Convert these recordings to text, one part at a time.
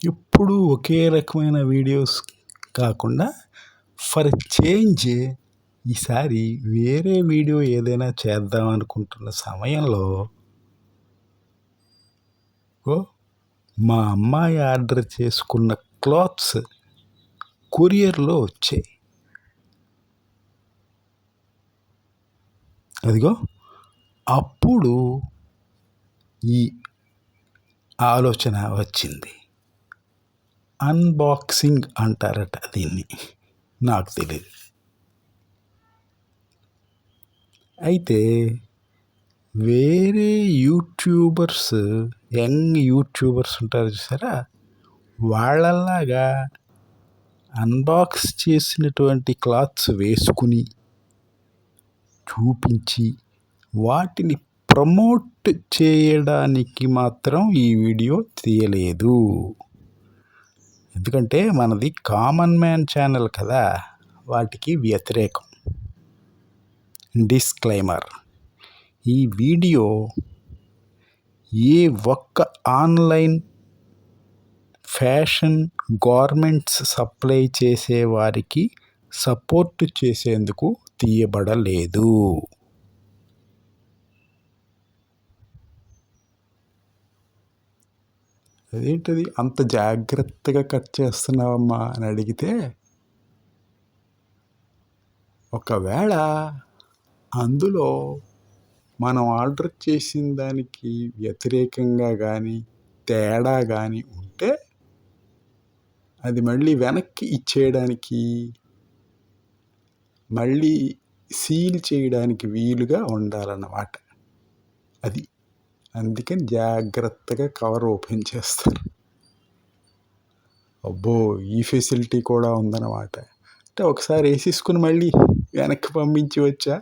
ఎప్పుడూ ఒకే రకమైన వీడియోస్ కాకుండా ఫర్ చేంజ్ ఈసారి వేరే వీడియో ఏదైనా చేద్దాం అనుకుంటున్న సమయంలో మా అమ్మాయి ఆర్డర్ చేసుకున్న క్లాత్స్ కొరియర్‌లో వచ్చాయి. అదిగో అప్పుడు ఈ ఆలోచన వచ్చింది. అన్బాక్సింగ్ అంటారట దీన్ని. నాకు తెలీదు. అయితే వేరే యూట్యూబర్స్, యంగ్ యూట్యూబర్స్ ఉంటారు చూసారా? వాళ్ళలాగా అన్బాక్స్ చేసినటువంటి క్లాత్స్ వేసుకుని, చూపించి, వాటిని ప్రమోట్ చేయడానికి మాత్రం ఈ వీడియో తీయలేదు. ఎందుకంటే మనది కామన్ మ్యాన్ ఛానల్ కదా, వాటికి వ్యతిరేకం. డిస్క్లైమర్: ఈ వీడియో ఏ ఒక్క ఆన్లైన్ ఫ్యాషన్ గార్మెంట్స్ సప్లై చేసే వారికి సపోర్ట్ చేసేందుకు తీయబడలేదు. అదేంటది అంత జాగ్రత్తగా కట్ చేస్తున్నావమ్మా అని అడిగితే, ఒకవేళ అందులో మనం ఆర్డర్ చేసిన దానికి వ్యతిరేకంగా కానీ తేడా కానీ ఉంటే అది మళ్ళీ వెనక్కి ఇచ్చేయడానికి, మళ్ళీ సీల్ చేయడానికి వీలుగా ఉండాలన్నమాట. అది అందుకని జాగ్రత్తగా కవర్ ఓపెన్ చేస్తారు. అబ్బో, ఈ ఫెసిలిటీ కూడా ఉందన్నమాట. అంటే ఒకసారి వేసేసుకుని మళ్ళీ వెనక్కి పంపించి వచ్చా.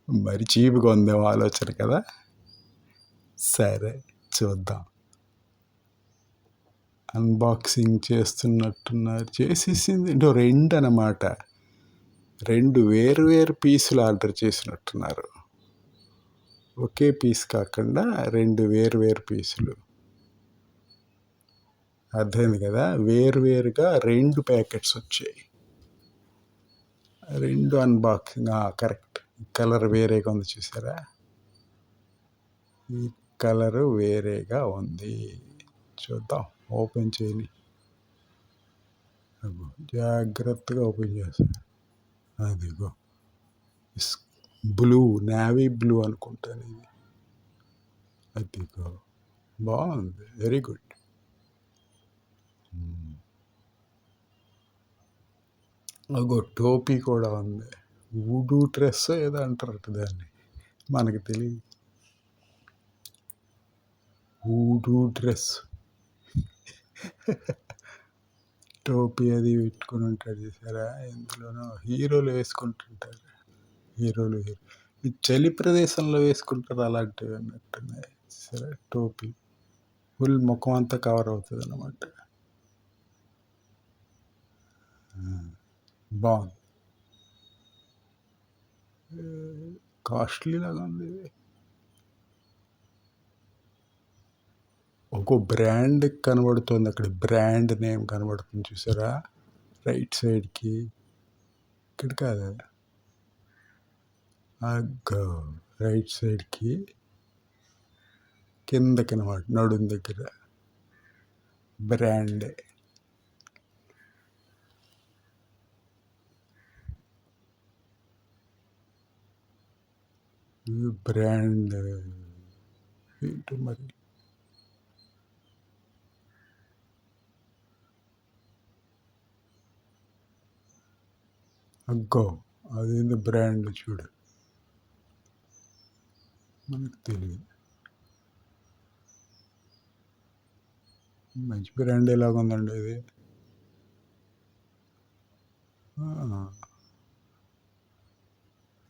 మరి చీప్గా ఉందేమో ఆలోచన కదా. సరే చూద్దాం. అన్బాక్సింగ్ చేస్తున్నట్టున్నారు. చేసేసింది 2 అన్నమాట. 2 వేరు పీసులు ఆర్డర్ చేసినట్టున్నారు. ఒకే పీస్ కాకుండా 2 వేరు పీసులు. అర్థమైంది కదా. వేరుగా 2 ప్యాకెట్స్ వచ్చాయి. 2 అన్బాక్సింగ్. కరెక్ట్. కలర్ వేరేగా ఉంది చూసారా? ఈ కలరు వేరేగా ఉంది. చూద్దాం, ఓపెన్ చేయని. జాగ్రత్తగా ఓపెన్ చేస్తాను. అదిగో బ్లూ, నేవీ బ్లూ అనుకుంటాను ఇది. అదిగో బాగుంది, వెరీ గుడ్. అగో టోపీ కూడా ఉంది. వుడూ డ్రెస్ ఏదో అంటారట దాన్ని, మనకి తెలియదు. వుడూ డ్రెస్. టోపీ అది పెట్టుకుని ఉంటాడు చూసారా? ఇందులోనూ హీరోలు వేసుకుంటుంటారు. ఈ చలి ప్రదేశంలో వేసుకుంటారు అలాంటివి అన్నట్టున్నాయి. సరే, టోపీ ఫుల్ ముఖం అంతా కవర్ అవుతుంది అన్నమాట. బాగుంది. కాస్ట్లీ లాగా ఉంది. ఒక బ్రాండ్ కనబడుతుంది అక్కడ. బ్రాండ్ నేమ్ కనబడుతుంది చూసారా? రైట్ సైడ్కి. ఇక్కడ కాదు, అగ్గో రైట్ సైడ్కి కిందకి అనమాట, నడుం దగ్గర బ్రాండ్. బ్రాండ్ ఏంటో మరి. అగ్గో అదేంది బ్రాండ్ చూడు, మనకు తెలియదు. మంచి బ్రాండ్ ఎలాగ ఉందండి ఇది.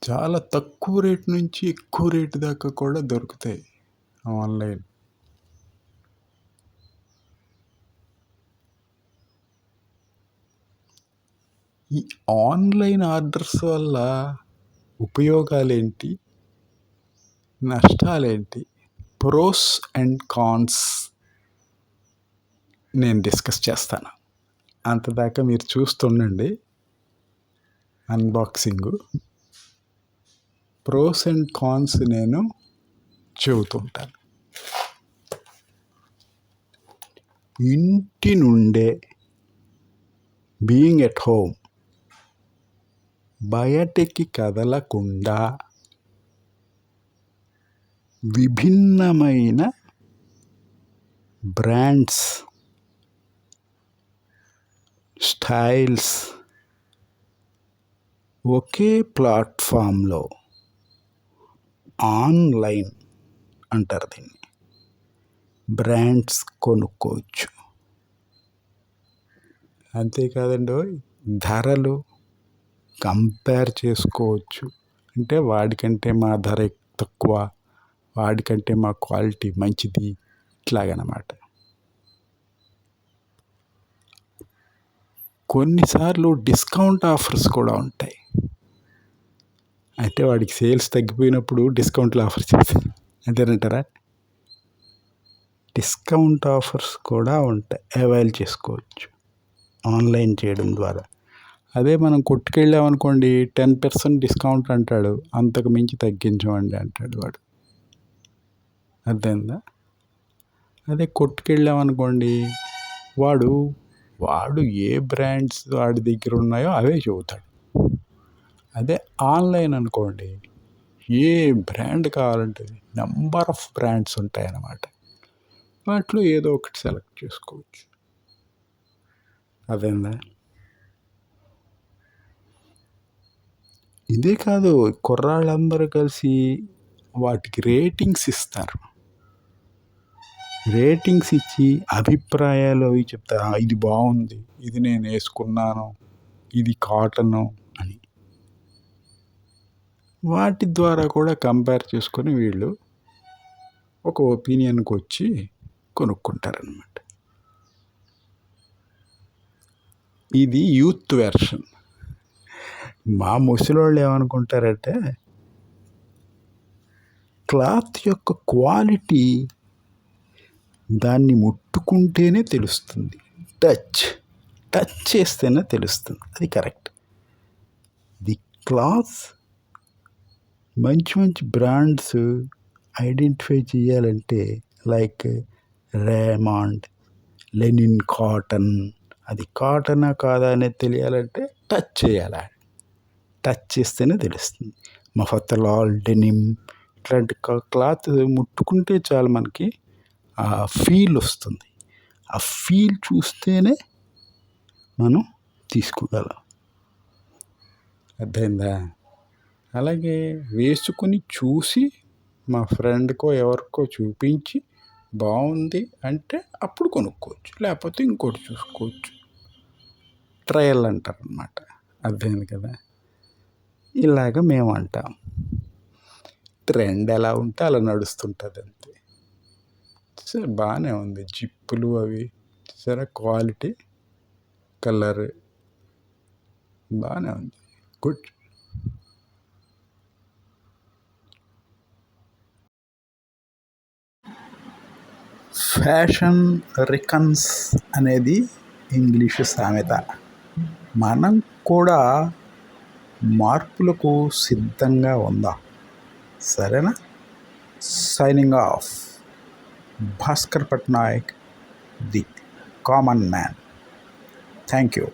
చాలా తక్కువ రేట్ నుంచి ఎక్కువ రేటు దాకా కూడా దొరుకుతాయి ఆన్లైన్. ఈ ఆన్లైన్ ఆర్డర్స్ వల్ల ఉపయోగాలేంటి, నష్టాలేంటి, ప్రోస్ అండ్ కాన్స్ నేను డిస్కస్ చేస్తాను. అంతదాకా మీరు చూస్తుండండి అన్బాక్సింగు. ప్రోస్ అండ్ కాన్స్ నేను చెబుతుంటాను. ఇంటి నుండే బీయింగ్ ఎట్ హోమ్, బయటికి కదలకుండా విభిన్నమైన బ్రాండ్స్, స్టైల్స్ ఒకే ప్లాట్ఫామ్లో ఆన్లైన్ అంటారు దీన్ని, బ్రాండ్స్ కొనుక్కోవచ్చు. అంతేకాదండి, ధరలు కంపేర్ చేసుకోవచ్చు. అంటే వాడికంటే మా ధర తక్కువ, వాడికంటే మా క్వాలిటీ మంచిది, ఇట్లాగనమాట. కొన్నిసార్లు డిస్కౌంట్ ఆఫర్స్ కూడా ఉంటాయి. అంటే వాడికి సేల్స్ తగ్గిపోయినప్పుడు డిస్కౌంట్లు ఆఫర్ చేస్తారు అంతేనంటారా? డిస్కౌంట్ ఆఫర్స్ కూడా ఉంటాయి, అవైల్ చేసుకోవచ్చు ఆన్లైన్ చేయడం ద్వారా. అదే మనం కొట్టుకెళ్ళామనుకోండి 10% డిస్కౌంట్ అంటాడు, అంతకు మించి తగ్గించమండి అంటాడు వాడు. అర్థమైందా? అదే కొట్టుకెళ్ళామనుకోండి వాడు ఏ బ్రాండ్స్ వాడి దగ్గర ఉన్నాయో అవే చెబుతాడు. అదే ఆన్లైన్ అనుకోండి, ఏ బ్రాండ్ కావాలంటే నెంబర్ ఆఫ్ బ్రాండ్స్ ఉంటాయన్నమాట. వాటిలో ఏదో ఒకటి సెలెక్ట్ చేసుకోవచ్చు. అదేందా? ఇదే కాదు, కుర్రాళ్ళందరూ కలిసి వాటికి రేటింగ్స్ ఇస్తారు. రేటింగ్స్ ఇచ్చి అభిప్రాయాలు అవి చెప్తారు. ఇది బాగుంది, ఇది నేను వేసుకున్నాను, ఇది కాటను అని. వాటి ద్వారా కూడా కంపేర్ చేసుకొని వీళ్ళు ఒక ఒపీనియన్కి వచ్చి కొనుక్కుంటారనమాట. ఇది యూత్ వెర్షన్. మా ముసలోళ్ళు ఏమనుకుంటారంటే, క్లాత్ యొక్క క్వాలిటీ దాన్ని ముట్టుకుంటేనే తెలుస్తుంది, టచ్ చేస్తేనే తెలుస్తుంది. అది కరెక్ట్. ది క్లాత్ మంచి బ్రాండ్స్ ఐడెంటిఫై చేయాలంటే లైక్ రేమాండ్, లెనిన్ కాటన్, అది కాటనా కాదా అనేది తెలియాలంటే టచ్ చేయాలి. టచ్ చేస్తేనే తెలుస్తుంది. మఫతలాల్, డెనిమ్ ఇట్లాంటి క్లాత్ ముట్టుకుంటే చాలు మనకి ఆ ఫీల్ వస్తుంది. ఆ ఫీల్ చూస్తేనే మనం తీసుకోగలం. అర్థమైందా? అలాగే వేసుకుని చూసి మా ఫ్రెండ్కో ఎవరికో చూపించి బాగుంది అంటే అప్పుడు కొనుక్కోవచ్చు, లేకపోతే ఇంకోటి చూసుకోవచ్చు. ట్రయల్ అంటారు అన్నమాట. అర్థమైంది కదా? ఇలాగ మేము అంటాం. ట్రెండ్ ఎలా ఉంటే అలా నడుస్తుంటుంది అంతే. సరే, బాగానే ఉంది. జిప్పులు అవి సరే, క్వాలిటీ, కలర్ బాగానే ఉంది, గుడ్. ఫ్యాషన్ రికన్స్ అనేది ఇంగ్లీషు సామెత. మనం కూడా మార్పులకు సిద్ధంగా ఉందాం. సరేనా? Signing off. Bhaskar Patnaik, the common man. Thank you.